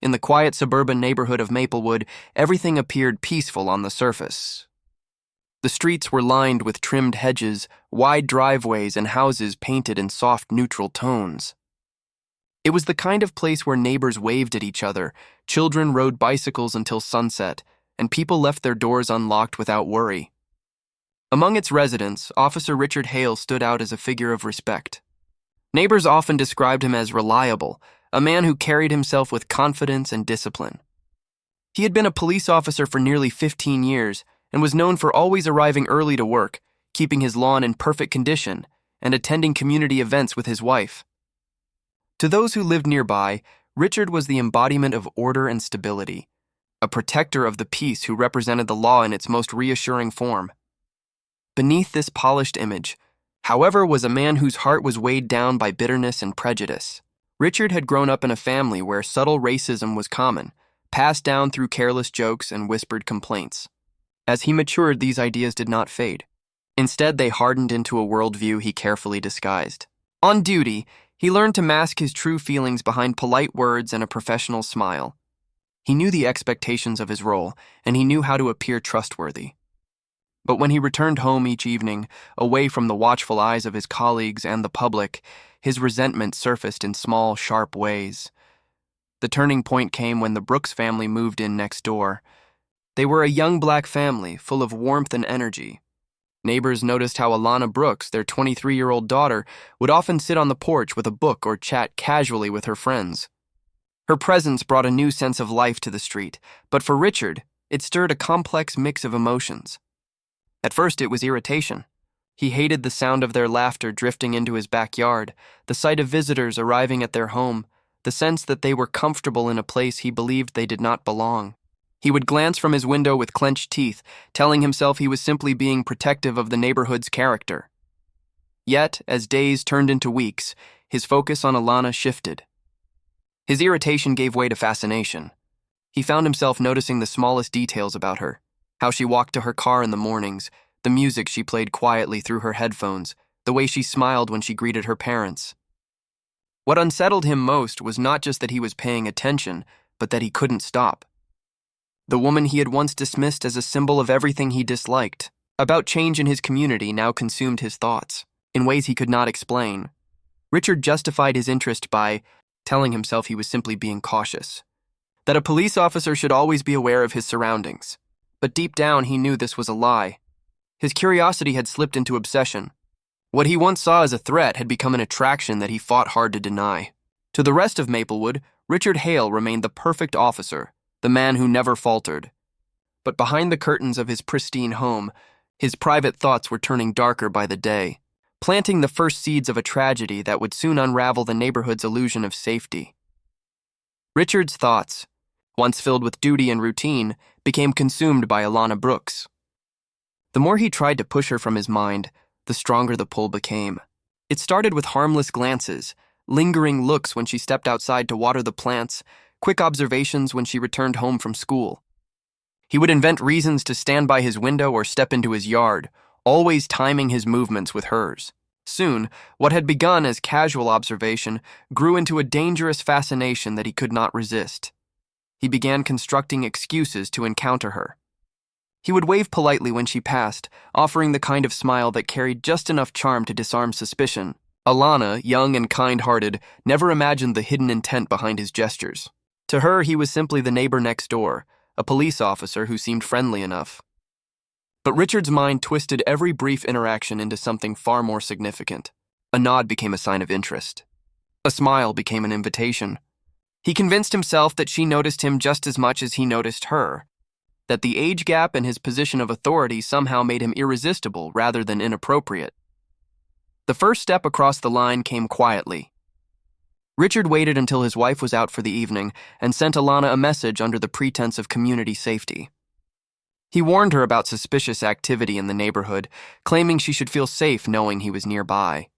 In the quiet suburban neighborhood of Maplewood, everything appeared peaceful on the surface. The streets were lined with trimmed hedges, wide driveways, and houses painted in soft, neutral tones. It was the kind of place where neighbors waved at each other, children rode bicycles until sunset, and people left their doors unlocked without worry. Among its residents, Officer Richard Hale stood out as a figure of respect. Neighbors often described him as reliable, a man who carried himself with confidence and discipline. He had been a police officer for nearly 15 years and was known for always arriving early to work, keeping his lawn in perfect condition, and attending community events with his wife. To those who lived nearby, Richard was the embodiment of order and stability, a protector of the peace who represented the law in its most reassuring form. Beneath this polished image, however, was a man whose heart was weighed down by bitterness and prejudice. Richard had grown up in a family where subtle racism was common, passed down through careless jokes and whispered complaints. As he matured, these ideas did not fade. Instead, they hardened into a worldview he carefully disguised. On duty, he learned to mask his true feelings behind polite words and a professional smile. He knew the expectations of his role, and he knew how to appear trustworthy. But when he returned home each evening, away from the watchful eyes of his colleagues and the public, his resentment surfaced in small, sharp ways. The turning point came when the Brooks family moved in next door. They were a young black family, full of warmth and energy. Neighbors noticed how Alana Brooks, their 23-year-old daughter, would often sit on the porch with a book or chat casually with her friends. Her presence brought a new sense of life to the street, but for Richard, it stirred a complex mix of emotions. At first, it was irritation. He hated the sound of their laughter drifting into his backyard, the sight of visitors arriving at their home, the sense that they were comfortable in a place he believed they did not belong. He would glance from his window with clenched teeth, telling himself he was simply being protective of the neighborhood's character. Yet, as days turned into weeks, his focus on Alana shifted. His irritation gave way to fascination. He found himself noticing the smallest details about her, how she walked to her car in the mornings, the music she played quietly through her headphones, the way she smiled when she greeted her parents. What unsettled him most was not just that he was paying attention, but that he couldn't stop. The woman he had once dismissed as a symbol of everything he disliked, about change in his community, now consumed his thoughts, in ways he could not explain. Richard justified his interest by telling himself he was simply being cautious, that a police officer should always be aware of his surroundings. But deep down, he knew this was a lie. His curiosity had slipped into obsession. What he once saw as a threat had become an attraction that he fought hard to deny. To the rest of Maplewood, Richard Hale remained the perfect officer, the man who never faltered. But behind the curtains of his pristine home, his private thoughts were turning darker by the day, planting the first seeds of a tragedy that would soon unravel the neighborhood's illusion of safety. Richard's thoughts, once filled with duty and routine, became consumed by Alana Brooks. The more he tried to push her from his mind, the stronger the pull became. It started with harmless glances, lingering looks when she stepped outside to water the plants, quick observations when she returned home from school. He would invent reasons to stand by his window or step into his yard, always timing his movements with hers. Soon, what had begun as casual observation grew into a dangerous fascination that he could not resist. He began constructing excuses to encounter her. He would wave politely when she passed, offering the kind of smile that carried just enough charm to disarm suspicion. Alana, young and kind-hearted, never imagined the hidden intent behind his gestures. To her, he was simply the neighbor next door, a police officer who seemed friendly enough. But Richard's mind twisted every brief interaction into something far more significant. A nod became a sign of interest. A smile became an invitation. He convinced himself that she noticed him just as much as he noticed her, that the age gap and his position of authority somehow made him irresistible rather than inappropriate. The first step across the line came quietly. Richard waited until his wife was out for the evening and sent Alana a message under the pretense of community safety. He warned her about suspicious activity in the neighborhood, claiming she should feel safe knowing he was nearby.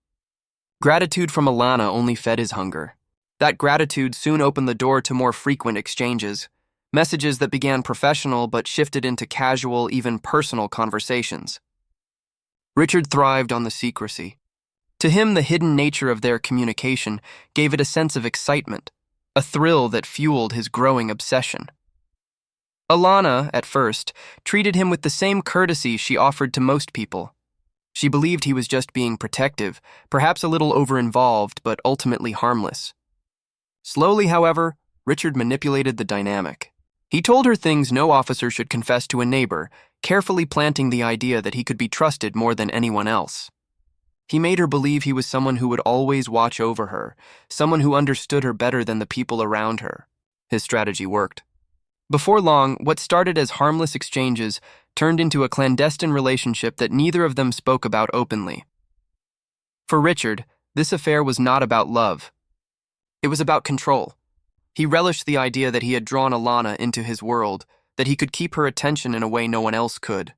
Gratitude from Alana only fed his hunger. That gratitude soon opened the door to more frequent exchanges, messages that began professional but shifted into casual, even personal conversations. Richard thrived on the secrecy. To him, the hidden nature of their communication gave it a sense of excitement, a thrill that fueled his growing obsession. Alana, at first, treated him with the same courtesy she offered to most people. She believed he was just being protective, perhaps a little over-involved, but ultimately harmless. Slowly, however, Richard manipulated the dynamic. He told her things no officer should confess to a neighbor, carefully planting the idea that he could be trusted more than anyone else. He made her believe he was someone who would always watch over her, someone who understood her better than the people around her. His strategy worked. Before long, what started as harmless exchanges turned into a clandestine relationship that neither of them spoke about openly. For Richard, this affair was not about love. It was about control. He relished the idea that he had drawn Alana into his world, that he could keep her attention in a way no one else could.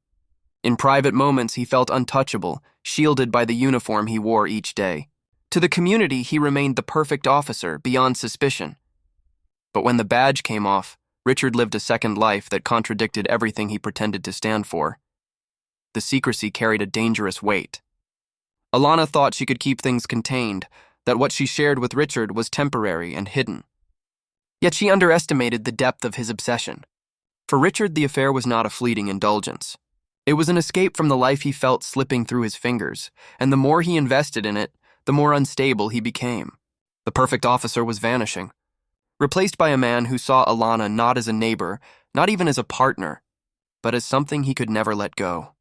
In private moments, he felt untouchable, shielded by the uniform he wore each day. To the community, he remained the perfect officer, beyond suspicion. But when the badge came off, Richard lived a second life that contradicted everything he pretended to stand for. The secrecy carried a dangerous weight. Alana thought she could keep things contained, that what she shared with Richard was temporary and hidden. Yet she underestimated the depth of his obsession. For Richard, the affair was not a fleeting indulgence. It was an escape from the life he felt slipping through his fingers, and the more he invested in it, the more unstable he became. The perfect officer was vanishing, replaced by a man who saw Alana not as a neighbor, not even as a partner, but as something he could never let go.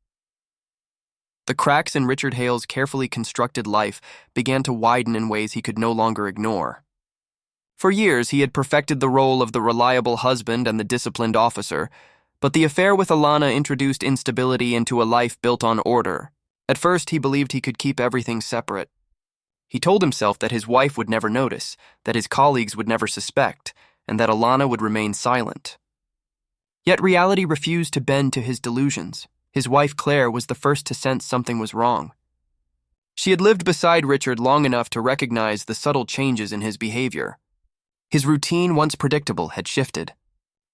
The cracks in Richard Hale's carefully constructed life began to widen in ways he could no longer ignore. For years, he had perfected the role of the reliable husband and the disciplined officer, but the affair with Alana introduced instability into a life built on order. At first, he believed he could keep everything separate. He told himself that his wife would never notice, that his colleagues would never suspect, and that Alana would remain silent. Yet reality refused to bend to his delusions. His wife Claire was the first to sense something was wrong. She had lived beside Richard long enough to recognize the subtle changes in his behavior. His routine, once predictable, had shifted.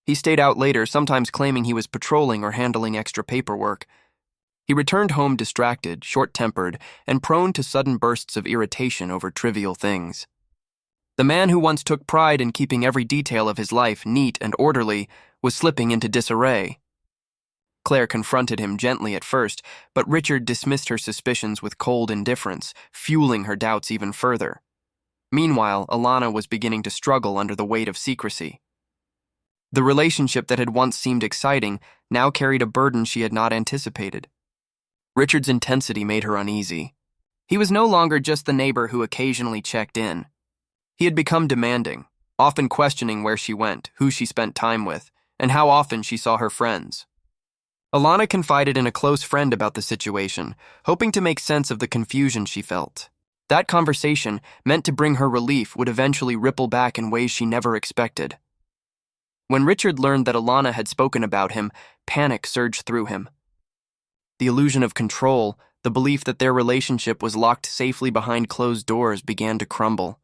He stayed out later, sometimes claiming he was patrolling or handling extra paperwork. He returned home distracted, short-tempered, and prone to sudden bursts of irritation over trivial things. The man who once took pride in keeping every detail of his life neat and orderly was slipping into disarray. Claire confronted him gently at first, but Richard dismissed her suspicions with cold indifference, fueling her doubts even further. Meanwhile, Alana was beginning to struggle under the weight of secrecy. The relationship that had once seemed exciting now carried a burden she had not anticipated. Richard's intensity made her uneasy. He was no longer just the neighbor who occasionally checked in. He had become demanding, often questioning where she went, who she spent time with, and how often she saw her friends. Alana confided in a close friend about the situation, hoping to make sense of the confusion she felt. That conversation, meant to bring her relief, would eventually ripple back in ways she never expected. When Richard learned that Alana had spoken about him, panic surged through him. The illusion of control, the belief that their relationship was locked safely behind closed doors, began to crumble.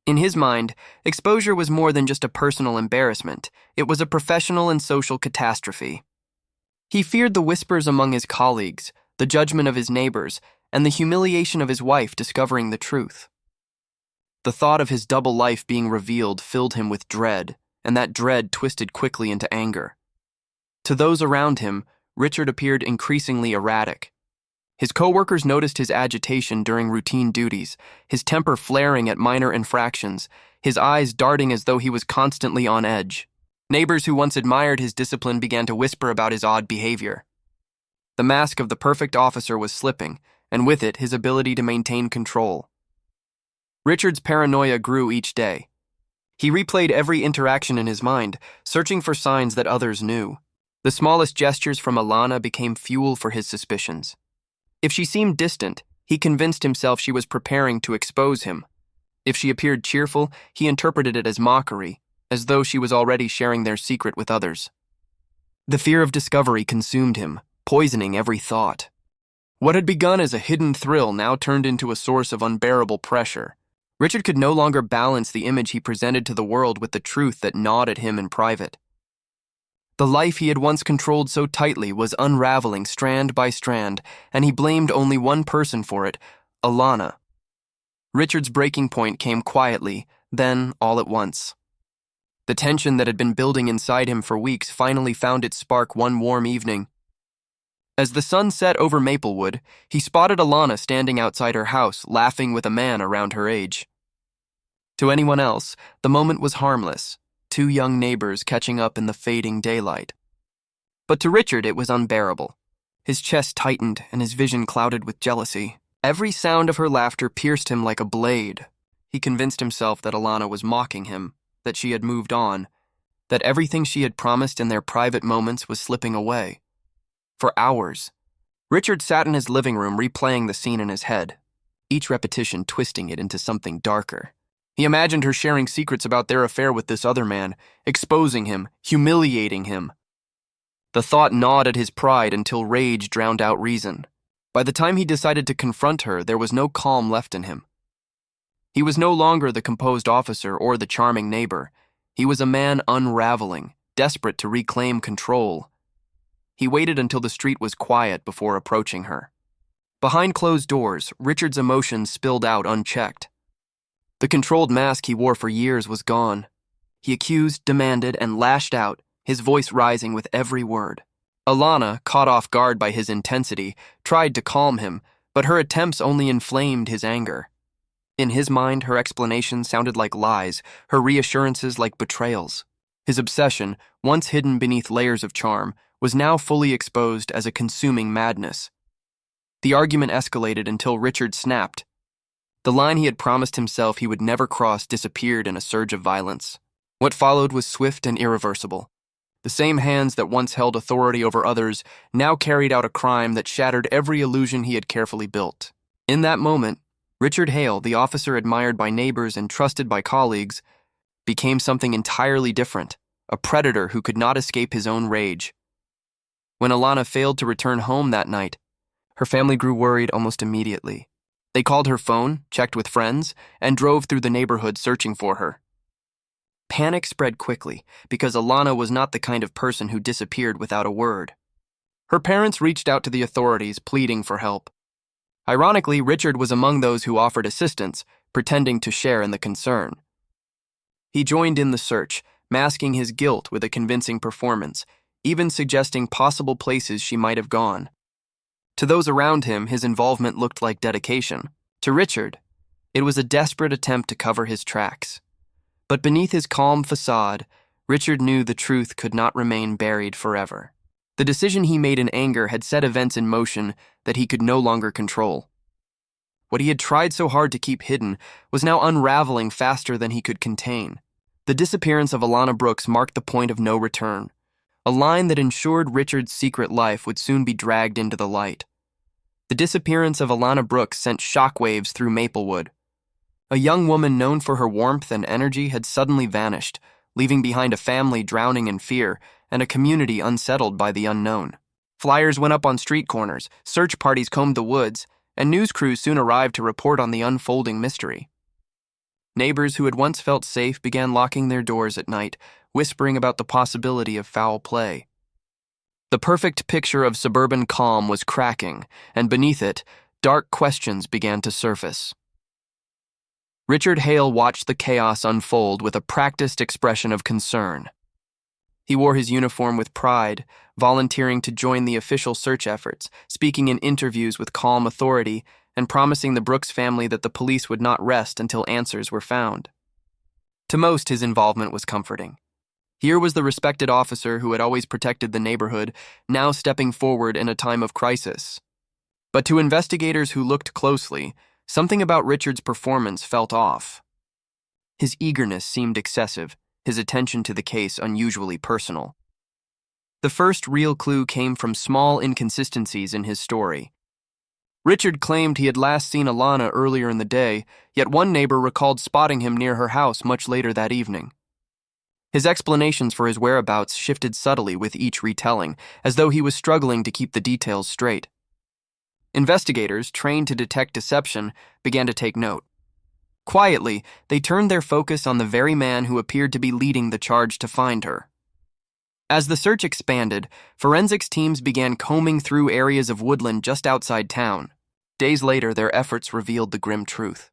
In his mind, exposure was more than just a personal embarrassment. It was a professional and social catastrophe. He feared the whispers among his colleagues, the judgment of his neighbors, and the humiliation of his wife discovering the truth. The thought of his double life being revealed filled him with dread, and that dread twisted quickly into anger. To those around him, Richard appeared increasingly erratic. His co-workers noticed his agitation during routine duties, his temper flaring at minor infractions, his eyes darting as though he was constantly on edge. Neighbors who once admired his discipline began to whisper about his odd behavior. The mask of the perfect officer was slipping, and with it, his ability to maintain control. Richard's paranoia grew each day. He replayed every interaction in his mind, searching for signs that others knew. The smallest gestures from Alana became fuel for his suspicions. If she seemed distant, he convinced himself she was preparing to expose him. If she appeared cheerful, he interpreted it as mockery, as though she was already sharing their secret with others. The fear of discovery consumed him, poisoning every thought. What had begun as a hidden thrill now turned into a source of unbearable pressure. Richard could no longer balance the image he presented to the world with the truth that gnawed at him in private. The life he had once controlled so tightly was unraveling strand by strand, and he blamed only one person for it, Alana. Richard's breaking point came quietly, Then, all at once. The tension that had been building inside him for weeks finally found its spark one warm evening. As the sun set over Maplewood, he spotted Alana standing outside her house, laughing with a man around her age. To anyone else, the moment was harmless, two young neighbors catching up in the fading daylight. But to Richard it was unbearable. His chest tightened and his vision clouded with jealousy. Every sound of her laughter pierced him like a blade. He convinced himself that Alana was mocking him, that she had moved on, that everything she had promised in their private moments was slipping away. For hours, Richard sat in his living room replaying the scene in his head, each repetition twisting it into something darker. He imagined her sharing secrets about their affair with this other man, exposing him, humiliating him. The thought gnawed at his pride until rage drowned out reason. By the time he decided to confront her, there was no calm left in him. He was no longer the composed officer or the charming neighbor. He was a man unraveling, desperate to reclaim control. He waited until the street was quiet before approaching her. Behind closed doors, Richard's emotions spilled out unchecked. The controlled mask he wore for years was gone. He accused, demanded, and lashed out, his voice rising with every word. Alana, caught off guard by his intensity, tried to calm him, but her attempts only inflamed his anger. In his mind, her explanations sounded like lies, her reassurances like betrayals. His obsession, once hidden beneath layers of charm, was now fully exposed as a consuming madness. The argument escalated until Richard snapped. The line he had promised himself he would never cross disappeared in a surge of violence. What followed was swift and irreversible. The same hands that once held authority over others now carried out a crime that shattered every illusion he had carefully built. In that moment, Richard Hale, the officer admired by neighbors and trusted by colleagues, became something entirely different, a predator who could not escape his own rage. When Alana failed to return home that night, her family grew worried almost immediately. They called her phone, checked with friends, and drove through the neighborhood searching for her. Panic spread quickly because Alana was not the kind of person who disappeared without a word. Her parents reached out to the authorities, pleading for help. Ironically, Richard was among those who offered assistance, pretending to share in the concern. He joined in the search, masking his guilt with a convincing performance, even suggesting possible places she might have gone. To those around him, his involvement looked like dedication. To Richard, it was a desperate attempt to cover his tracks. But beneath his calm facade, Richard knew the truth could not remain buried forever. The decision he made in anger had set events in motion that he could no longer control. What he had tried so hard to keep hidden was now unraveling faster than he could contain. The disappearance of Alana Brooks marked the point of no return, a line that ensured Richard's secret life would soon be dragged into the light. The disappearance of Alana Brooks sent shockwaves through Maplewood. A young woman known for her warmth and energy had suddenly vanished, leaving behind a family drowning in fear and a community unsettled by the unknown. Flyers went up on street corners, search parties combed the woods, and news crews soon arrived to report on the unfolding mystery. Neighbors who had once felt safe began locking their doors at night, whispering about the possibility of foul play. The perfect picture of suburban calm was cracking, and beneath it, dark questions began to surface. Richard Hale watched the chaos unfold with a practiced expression of concern. He wore his uniform with pride, volunteering to join the official search efforts, speaking in interviews with calm authority, and promising the Brooks family that the police would not rest until answers were found. To most, his involvement was comforting. Here was the respected officer who had always protected the neighborhood, now stepping forward in a time of crisis. But to investigators who looked closely, something about Richard's performance felt off. His eagerness seemed excessive, his attention to the case unusually personal. The first real clue came from small inconsistencies in his story. Richard claimed he had last seen Alana earlier in the day, yet one neighbor recalled spotting him near her house much later that evening. His explanations for his whereabouts shifted subtly with each retelling, as though he was struggling to keep the details straight. Investigators, trained to detect deception, began to take note. Quietly, they turned their focus on the very man who appeared to be leading the charge to find her. As the search expanded, forensics teams began combing through areas of woodland just outside town. Days later, their efforts revealed the grim truth.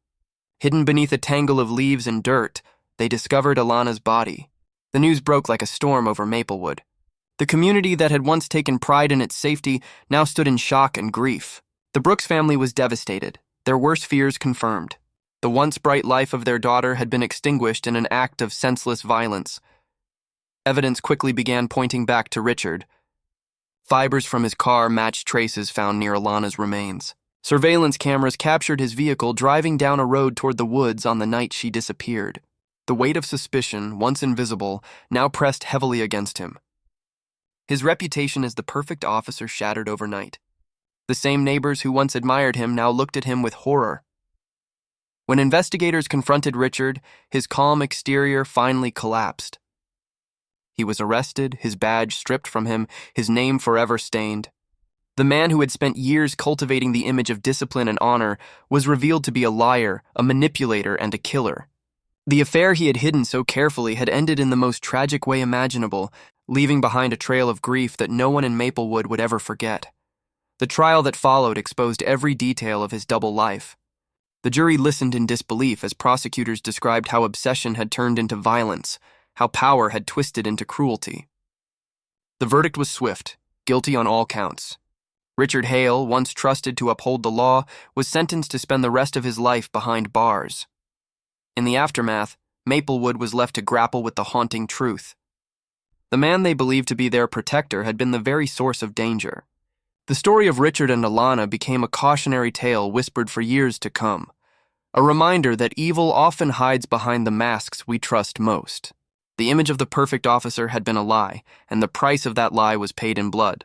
Hidden beneath a tangle of leaves and dirt, they discovered Alana's body. The news broke like a storm over Maplewood. The community that had once taken pride in its safety now stood in shock and grief. The Brooks family was devastated, their worst fears confirmed. The once bright life of their daughter had been extinguished in an act of senseless violence. Evidence quickly began pointing back to Richard. Fibers from his car matched traces found near Alana's remains. Surveillance cameras captured his vehicle driving down a road toward the woods on the night she disappeared. The weight of suspicion, once invisible, now pressed heavily against him. His reputation as the perfect officer shattered overnight. The same neighbors who once admired him now looked at him with horror. When investigators confronted Richard, his calm exterior finally collapsed. He was arrested, his badge stripped from him, his name forever stained. The man who had spent years cultivating the image of discipline and honor was revealed to be a liar, a manipulator, and a killer. The affair he had hidden so carefully had ended in the most tragic way imaginable, leaving behind a trail of grief that no one in Maplewood would ever forget. The trial that followed exposed every detail of his double life. The jury listened in disbelief as prosecutors described how obsession had turned into violence, how power had twisted into cruelty. The verdict was swift, guilty on all counts. Richard Hale, once trusted to uphold the law, was sentenced to spend the rest of his life behind bars. In the aftermath, Maplewood was left to grapple with the haunting truth. The man they believed to be their protector had been the very source of danger. The story of Richard and Alana became a cautionary tale whispered for years to come, a reminder that evil often hides behind the masks we trust most. The image of the perfect officer had been a lie, and the price of that lie was paid in blood.